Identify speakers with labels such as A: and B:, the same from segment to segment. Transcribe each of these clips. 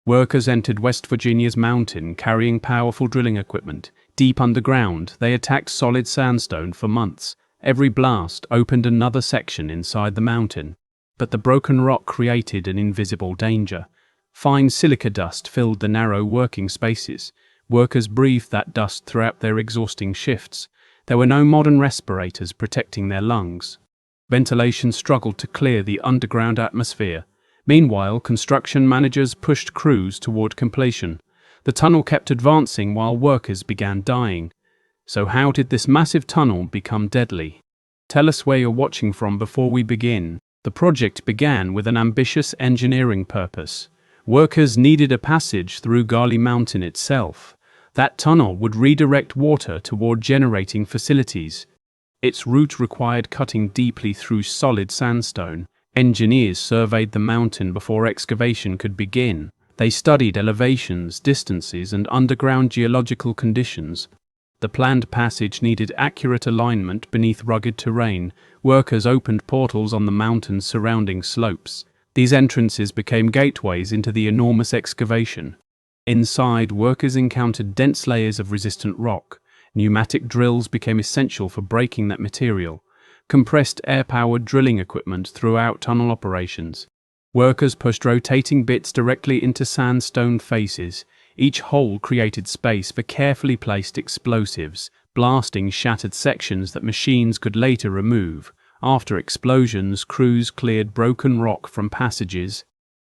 A: Workers entered West Virginia's mountain carrying powerful drilling equipment. Deep underground, they attacked solid sandstone for months. Every blast opened another section inside the mountain. But the broken rock created an invisible danger. Fine silica dust filled the narrow working spaces. Workers breathed that dust throughout their exhausting shifts. There were no modern respirators protecting their lungs. Ventilation struggled to clear the underground atmosphere. Meanwhile, construction managers pushed crews toward completion. The tunnel kept advancing while workers began dying. So how did this massive tunnel become deadly? Tell us where you're watching from before we begin. The project began with an ambitious engineering purpose. Workers needed a passage through Gali Mountain itself. That tunnel would redirect water toward generating facilities. Its route required cutting deeply through solid sandstone. Engineers surveyed the mountain before excavation could begin. They studied elevations, distances, and underground geological conditions. The planned passage needed accurate alignment beneath rugged terrain. Workers opened portals on the mountain's surrounding slopes. These entrances became gateways into the enormous excavation. Inside, workers encountered dense layers of resistant rock. Pneumatic drills became essential for breaking that material. Compressed air-powered drilling equipment throughout tunnel operations. Workers pushed rotating bits directly into sandstone faces. Each hole created space for carefully placed explosives, blasting shattered sections that machines could later remove. After explosions, crews cleared broken rock from passages.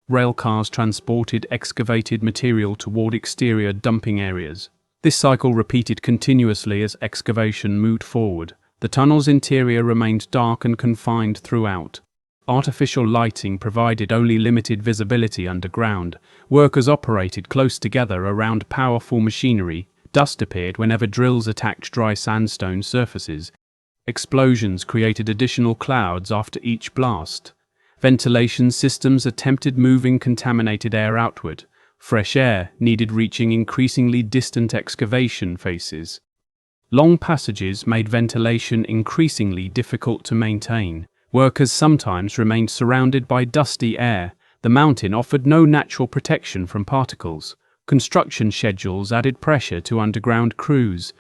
A: Railcars transported excavated material toward exterior dumping areas. This cycle repeated continuously as excavation moved forward. The tunnel's interior remained dark and confined throughout. Artificial lighting provided only limited visibility underground. Workers operated close together around powerful machinery. Dust appeared whenever drills attacked dry sandstone surfaces. Explosions created additional clouds after each blast. Ventilation systems attempted moving contaminated air outward. Fresh air needed reaching increasingly distant excavation faces. Long passages made ventilation increasingly difficult to maintain. Workers sometimes remained surrounded by dusty air. The mountain offered no natural protection from particles. Construction schedules added pressure to underground crews.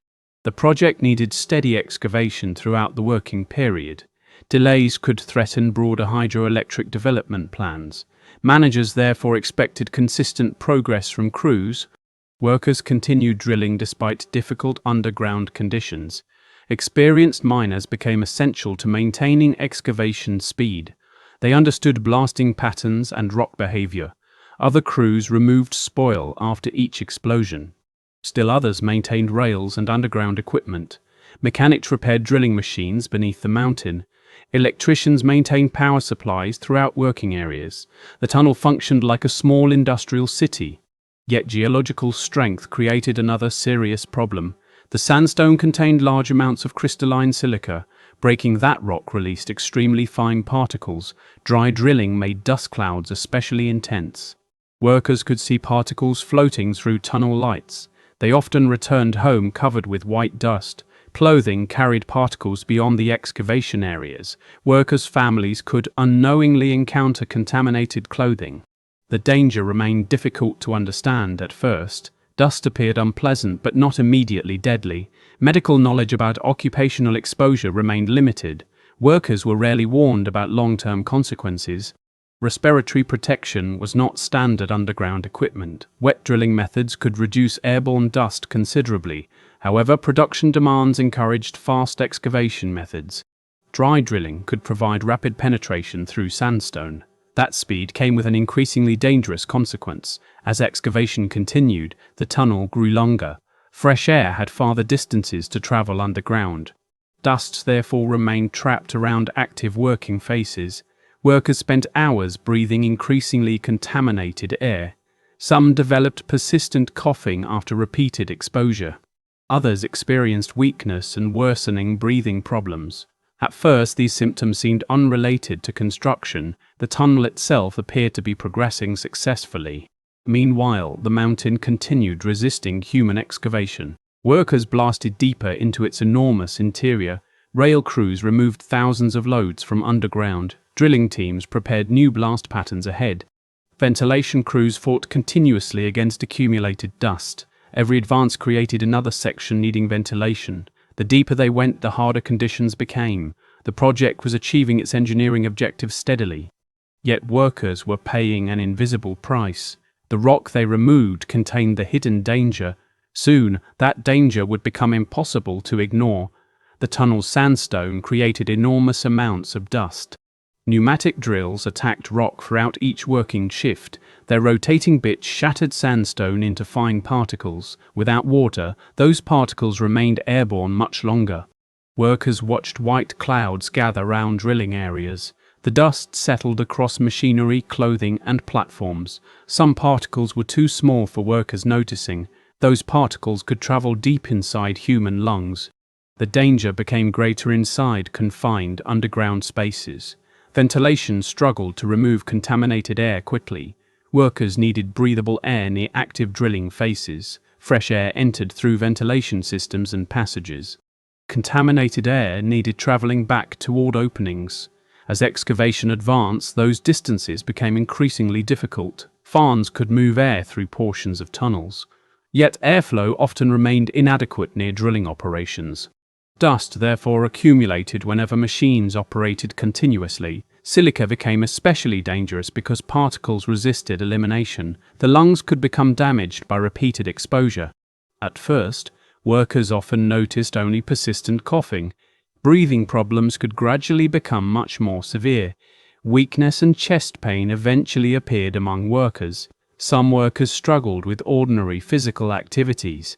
A: The project needed steady excavation throughout the working period. Delays could threaten broader hydroelectric development plans. Managers therefore expected consistent progress from crews. Workers continued drilling despite difficult underground conditions. Experienced miners became essential to maintaining excavation speed. They understood blasting patterns and rock behavior. Other crews removed spoil after each explosion. Still others maintained rails and underground equipment. Mechanics repaired drilling machines beneath the mountain. Electricians maintained power supplies throughout working areas. The tunnel functioned like a small industrial city. Yet geological strength created another serious problem. The sandstone contained large amounts of crystalline silica. Breaking that rock released extremely fine particles. Dry drilling made dust clouds especially intense. Workers could see particles floating through tunnel lights. They often returned home covered with white dust. Clothing carried particles beyond the excavation areas. Workers' families could unknowingly encounter contaminated clothing. The danger remained difficult to understand at first. Dust appeared unpleasant but not immediately deadly. Medical knowledge about occupational exposure remained limited. Workers were rarely warned about long-term consequences. Respiratory protection was not standard underground equipment. Wet drilling methods could reduce airborne dust considerably. However, production demands encouraged fast excavation methods. Dry drilling could provide rapid penetration through sandstone. That speed came with an increasingly dangerous consequence. As excavation continued, the tunnel grew longer. Fresh air had farther distances to travel underground. Dust therefore remained trapped around active working faces. Workers spent hours breathing increasingly contaminated air. Some developed persistent coughing after repeated exposure. Others experienced weakness and worsening breathing problems. At first, these symptoms seemed unrelated to construction. The tunnel itself appeared to be progressing successfully. Meanwhile, the mountain continued resisting human excavation. Workers blasted deeper into its enormous interior. Rail crews removed thousands of loads from underground. Drilling teams prepared new blast patterns ahead. Ventilation crews fought continuously against accumulated dust. Every advance created another section needing ventilation. The deeper they went, the harder conditions became. The project was achieving its engineering objectives steadily. Yet workers were paying an invisible price. The rock they removed contained the hidden danger. Soon, that danger would become impossible to ignore. The tunnel's sandstone created enormous amounts of dust. Pneumatic drills attacked rock throughout each working shift. Their rotating bits shattered sandstone into fine particles. Without water, those particles remained airborne much longer. Workers watched white clouds gather round drilling areas. The dust settled across machinery, clothing, and platforms. Some particles were too small for workers noticing. Those particles could travel deep inside human lungs. The danger became greater inside confined underground spaces. Ventilation struggled to remove contaminated air quickly. Workers needed breathable air near active drilling faces. Fresh air entered through ventilation systems and passages. Contaminated air needed traveling back toward openings. As excavation advanced, those distances became increasingly difficult. Fans could move air through portions of tunnels. Yet airflow often remained inadequate near drilling operations. Dust therefore accumulated whenever machines operated continuously. Silica became especially dangerous because particles resisted elimination. The lungs could become damaged by repeated exposure. At first, workers often noticed only persistent coughing. Breathing problems could gradually become much more severe. Weakness and chest pain eventually appeared among workers. Some workers struggled with ordinary physical activities.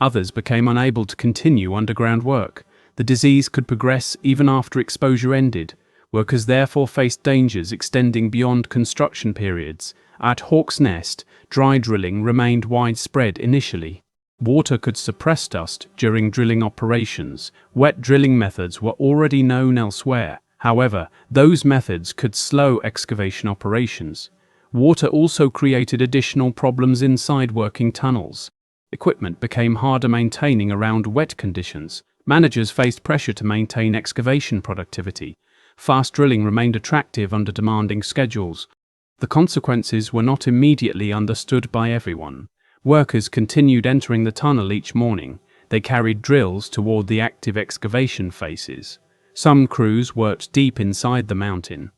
A: Others became unable to continue underground work. The disease could progress even after exposure ended. Workers therefore faced dangers extending beyond construction periods. At Hawk's Nest, dry drilling remained widespread initially. Water could suppress dust during drilling operations. Wet drilling methods were already known elsewhere. However, those methods could slow excavation operations. Water also created additional problems inside working tunnels. Equipment became harder maintaining around wet conditions. Managers faced pressure to maintain excavation productivity. Fast drilling remained attractive under demanding schedules. The consequences were not immediately understood by everyone. Workers continued entering the tunnel each morning. They carried drills toward the active excavation phases. Some crews worked deep inside the mountain.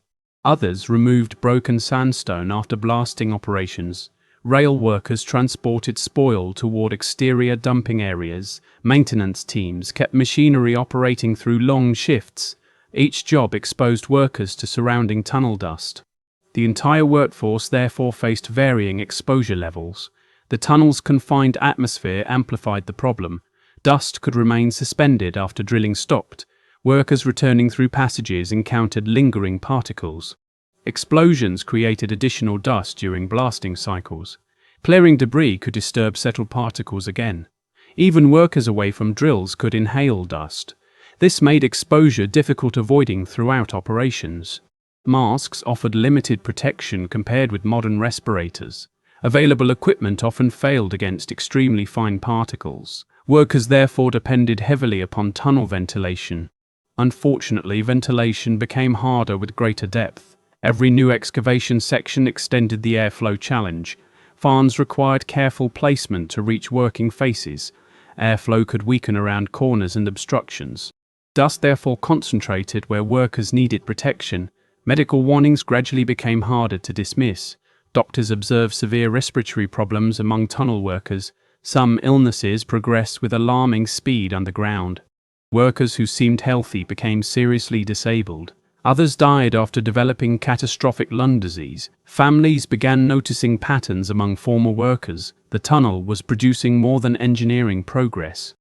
A: Others removed broken sandstone after blasting operations. Rail workers transported spoil toward exterior dumping areas. Maintenance teams kept machinery operating through long shifts. Each job exposed workers to surrounding tunnel dust. The entire workforce therefore faced varying exposure levels. The tunnel's confined atmosphere amplified the problem. Dust could remain suspended after drilling stopped. Workers returning through passages encountered lingering particles. Explosions created additional dust during blasting cycles. Clearing debris could disturb settled particles again. Even workers away from drills could inhale dust. This made exposure difficult avoiding throughout operations. Masks offered limited protection compared with modern respirators. Available equipment often failed against extremely fine particles. Workers therefore depended heavily upon tunnel ventilation. Unfortunately, ventilation became harder with greater depth. Every new excavation section extended the airflow challenge. Fans required careful placement to reach working faces. Airflow could weaken around corners and obstructions. Dust therefore concentrated where workers needed protection. Medical warnings gradually became harder to dismiss. Doctors observed severe respiratory problems among tunnel workers. Some illnesses progressed with alarming speed underground. Workers who seemed healthy became seriously disabled. Others died after developing catastrophic lung disease. Families began noticing patterns among former workers. The tunnel was producing more than engineering progress.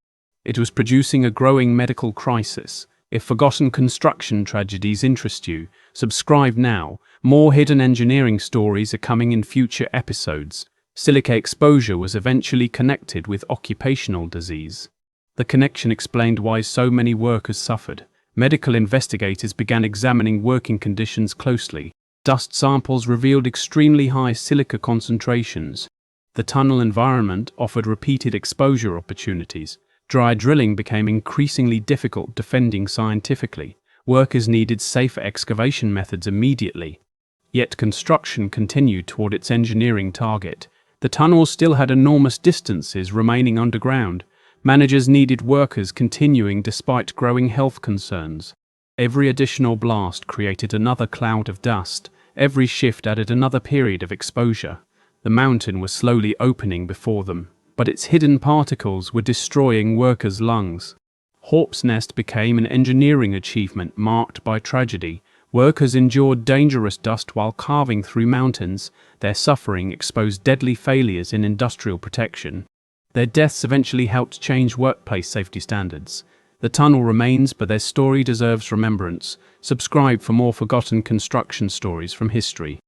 A: It was producing a growing medical crisis. If forgotten construction tragedies interest you, subscribe now. More hidden engineering stories are coming in future episodes. Silica exposure was eventually connected with occupational disease. The connection explained why so many workers suffered. Medical investigators began examining working conditions closely. Dust samples revealed extremely high silica concentrations. The tunnel environment offered repeated exposure opportunities. Dry drilling became increasingly difficult defending scientifically. Workers needed safer excavation methods immediately. Yet construction continued toward its engineering target. The tunnel still had enormous distances remaining underground. Managers needed workers continuing despite growing health concerns. Every additional blast created another cloud of dust. Every shift added another period of exposure. The mountain was slowly opening before them, but its hidden particles were destroying workers' lungs. Horp's Nest became an engineering achievement marked by tragedy. Workers endured dangerous dust while carving through mountains. Their suffering exposed deadly failures in industrial protection. Their deaths eventually helped change workplace safety standards. The tunnel remains, but their story deserves remembrance. Subscribe for more forgotten construction stories from history.